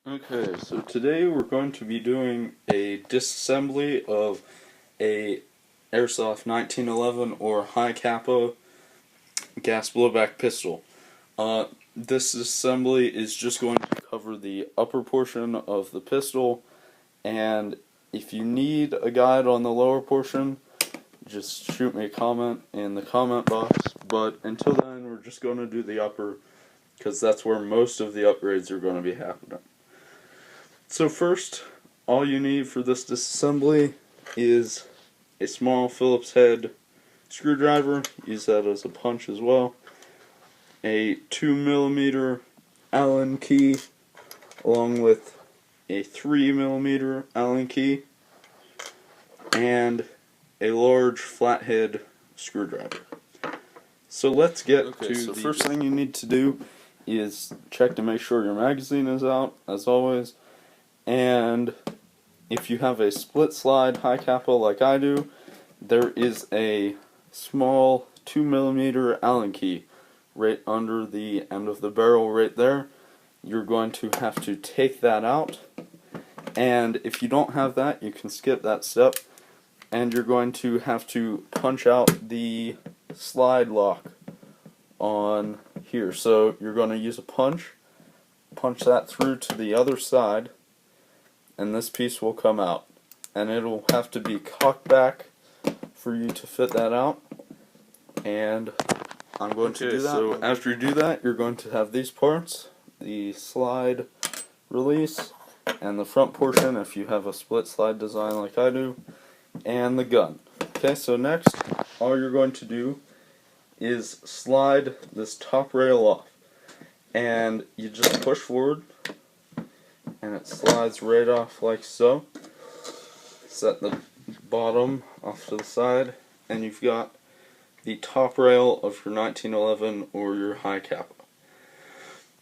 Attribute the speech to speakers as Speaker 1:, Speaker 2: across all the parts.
Speaker 1: Okay, so today we're going to be doing a disassembly of a Airsoft 1911 or high Capa gas blowback pistol. This assembly is just going to cover the upper portion of the pistol, and if you need a guide on the lower portion, just shoot me a comment in the comment box. But until then, we're just going to do the upper, because that's where most of the upgrades are going to be happening. So first, all you need for this disassembly is a small Phillips head screwdriver. Use that as a punch as well. A 2mm Allen key along with a 3mm Allen key and a large flathead screwdriver. So let's get to the first thing you need to do is check to make sure your magazine is out, as always. And if you have a split slide high Capa like I do, there is a small 2mm Allen key right under the end of the barrel right there. You're going to have to take that out, and if you don't have that, you can skip that step, and you're going to have to punch out the slide lock on here. So you're going to use a punch that through to the other side, and this piece will come out, and it'll have to be cocked back for you to fit that out, and I'm going to do that. So after you do that, you're going to have these parts, the slide release, and the front portion if you have a split slide design like I do, and the gun. Okay, so next, all you're going to do is slide this top rail off, and you just push forward, and it slides right off like so. Set the bottom off to the side, and you've got the top rail of your 1911 or your high Capa.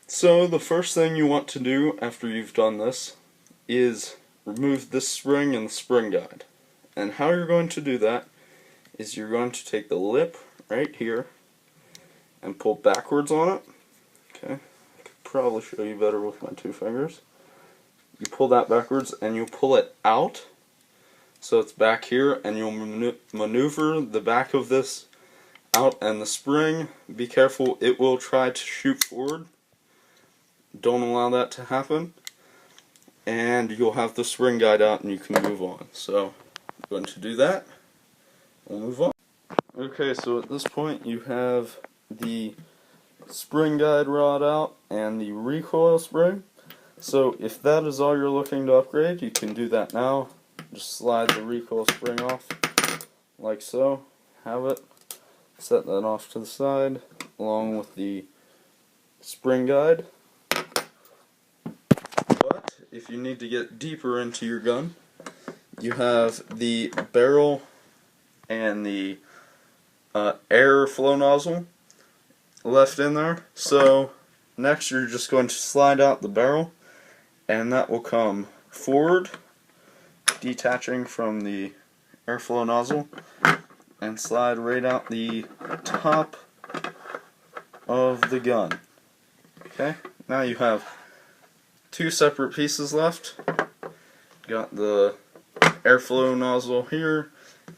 Speaker 1: So the first thing you want to do after you've done this is remove this spring and the spring guide. And how you're going to do that is you're going to take the lip right here and pull backwards on it. Okay, I could probably show you better with my two fingers. You pull that backwards and you pull it out so it's back here, and you'll maneuver the back of this out, and the spring, be careful, it will try to shoot forward. Don't allow that to happen, and you'll have the spring guide out and you can move on. So I'm going to do that. We'll move on. Okay, so at this point you have the spring guide rod out and the recoil spring. So if that is all you're looking to upgrade, you can do that now. Just slide the recoil spring off like so. Have it. Set that off to the side along with the spring guide. But if you need to get deeper into your gun, you have the barrel and the airflow nozzle left in there. So next you're just going to slide out the barrel, and that will come forward, detaching from the airflow nozzle, and slide right out the top of the gun. Okay, now you have two separate pieces left. Got the airflow nozzle here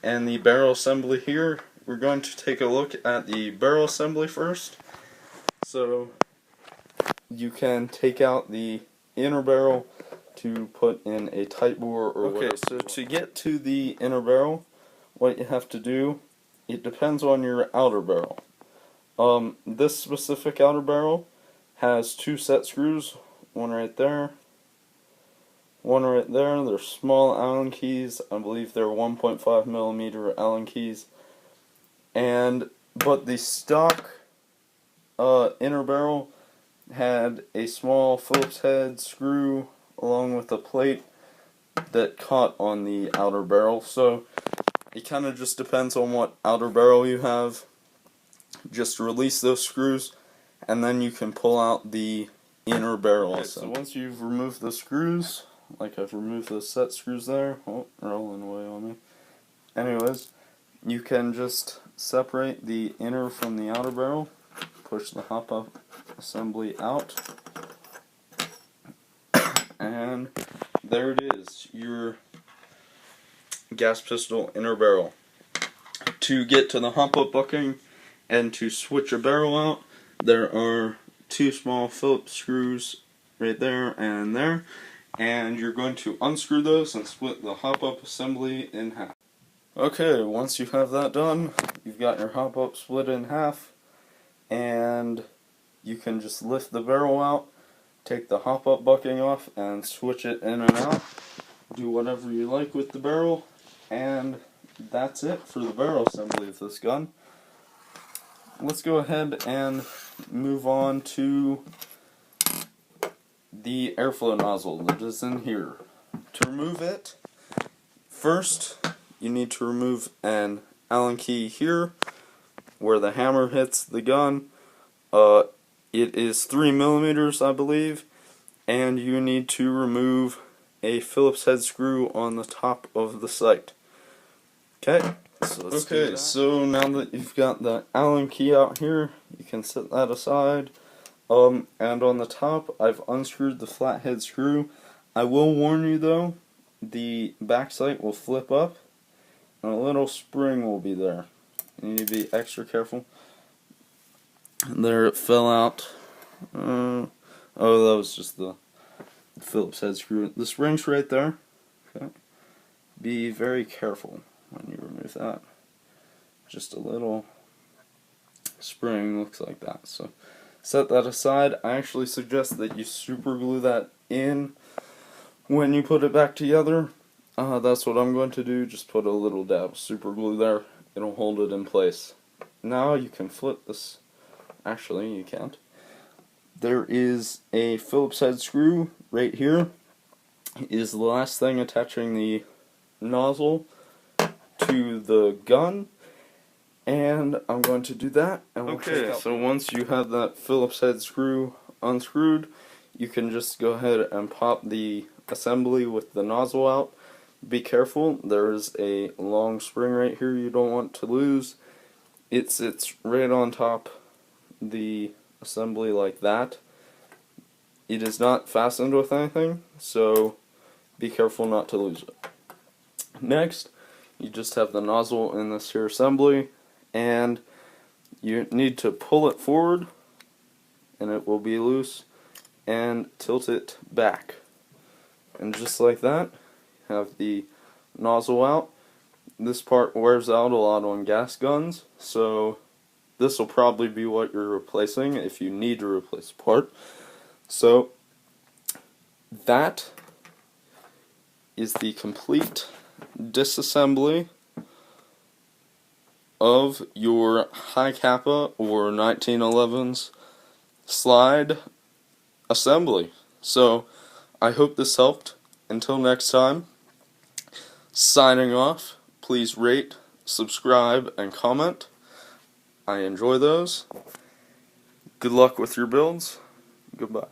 Speaker 1: and the barrel assembly here. We're going to take a look at the barrel assembly first. So you can take out the inner barrel to put in a tight bore or whatever. Okay, so to get to the inner barrel, what you have to do, it depends on your outer barrel. This specific outer barrel has two set screws, one right there, one right there. They're small Allen keys. I believe they're 1.5mm Allen keys. But the stock inner barrel had a small Phillips head screw along with a plate that caught on the outer barrel. So it kind of just depends on what outer barrel you have. Just release those screws, and then you can pull out the inner barrel. Okay, so once you've removed the screws, like I've removed the set screws there, oh, rolling away on me. Anyways, you can just separate the inner from the outer barrel, push the hop-up assembly out, and there it is, your gas pistol inner barrel. To get to the hop-up bucking and to switch your barrel out, there are two small Phillips screws right there, and you're going to unscrew those and split the hop-up assembly in half. Okay, once you have that done, you've got your hop-up split in half, and you can just lift the barrel out, take the hop-up bucking off, and switch it in and out. Do whatever you like with the barrel, and that's it for the barrel assembly of this gun. Let's go ahead and move on to the airflow nozzle that is in here. To remove it, first you need to remove an Allen key here where the hammer hits the gun. It is 3mm, I believe, and you need to remove a Phillips head screw on the top of the sight. Okay, so now that you've got the Allen key out here, you can set that aside. And on the top, I've unscrewed the flathead screw. I will warn you though, the back sight will flip up, and a little spring will be there. You need to be extra careful. There, it fell out. Oh, that was just the Phillips head screw. The spring's right there. Okay. Be very careful when you remove that. Just a little spring looks like that. So set that aside. I actually suggest that you super glue that in when you put it back together. That's what I'm going to do. Just put a little dab of super glue there. It'll hold it in place. Now you can flip this. Actually, you can't. There is a Phillips head screw right here. It is the last thing attaching the nozzle to the gun, and I'm going to do that. And okay, so once you have that Phillips head screw unscrewed, you can just go ahead and pop the assembly with the nozzle out. Be careful, there's a long spring right here you don't want to lose. It sits right on top the assembly like that. It is not fastened with anything, so be careful not to lose it. Next, you just have the nozzle in this here assembly, and you need to pull it forward, and it will be loose, and tilt it back. And just like that, have the nozzle out. This part wears out a lot on gas guns, so this will probably be what you're replacing if you need to replace a part. So that is the complete disassembly of your high Capa or 1911's slide assembly. So I hope this helped. Until next time, signing off. Please rate, subscribe, and comment. I enjoy those. Good luck with your builds. Goodbye.